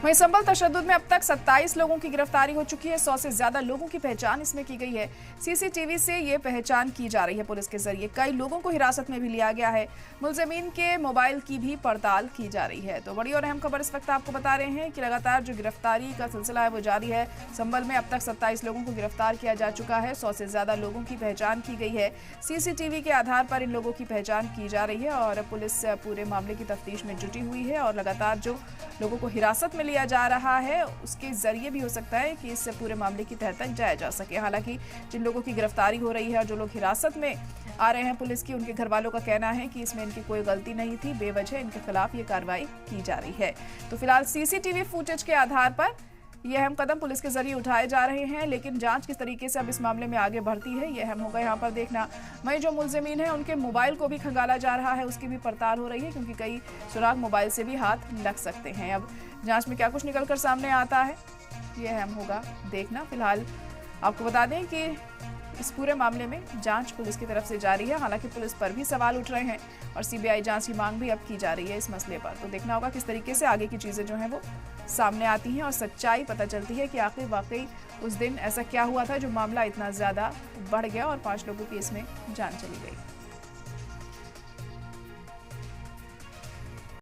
वहीं संभल तशद्दुद में अब तक 27 लोगों की गिरफ्तारी हो चुकी है। 100 से ज्यादा लोगों की पहचान इसमें की गई है। सीसीटीवी से ये पहचान की जा रही है पुलिस के जरिए। कई लोगों को हिरासत में भी लिया गया है। मुलजिमीन के मोबाइल की भी पड़ताल की जा रही है। तो बड़ी और अहम खबर इस वक्त आपको बता रहे हैं कि लगातार जो गिरफ्तारी का सिलसिला है वो जारी है। संभल में अब तक 27 लोगों को गिरफ्तार किया जा चुका है। 100 से ज्यादा लोगों की पहचान की गई है। सीसीटीवी के आधार पर इन लोगों की पहचान की जा रही है और पुलिस पूरे मामले की तफ्तीश में जुटी हुई है और लगातार जो लोगों को हिरासत में लिया जा रहा है उसके जरिए भी हो सकता है कि इस पूरे मामले की तह तक जाया जा सके। हालांकि जिन लोगों की गिरफ्तारी हो रही है और जो लोग हिरासत में आ रहे हैं पुलिस की, उनके घर वालों का कहना है कि इसमें इनकी कोई गलती नहीं थी, बेवजह इनके खिलाफ ये कार्रवाई की जा रही है। तो फिलहाल सीसीटीवी फुटेज के आधार पर ये अहम कदम पुलिस के जरिए उठाए जा रहे हैं, लेकिन जांच किस तरीके से अब इस मामले में आगे बढ़ती है ये अहम होगा यहाँ पर देखना। वहीं जो मुलजिमीन है उनके मोबाइल को भी खंगाला जा रहा है, उसकी भी पड़ताल हो रही है क्योंकि कई सुराग मोबाइल से भी हाथ लग सकते हैं। अब जांच में क्या कुछ निकलकर सामने आता है ये अहम होगा देखना। फिलहाल आपको बता दें कि इस पूरे मामले में जांच पुलिस की तरफ से जारी है। हालांकि पुलिस पर भी सवाल उठ रहे हैं और सीबीआई जांच की मांग भी अब की जा रही है इस मसले पर। तो देखना होगा किस तरीके से आगे की चीजें जो हैं वो सामने आती हैं और सच्चाई पता चलती है कि आखिर वाकई उस दिन ऐसा क्या हुआ था जो मामला इतना ज्यादा बढ़ गया और 5 लोगों की इसमें जान चली गई।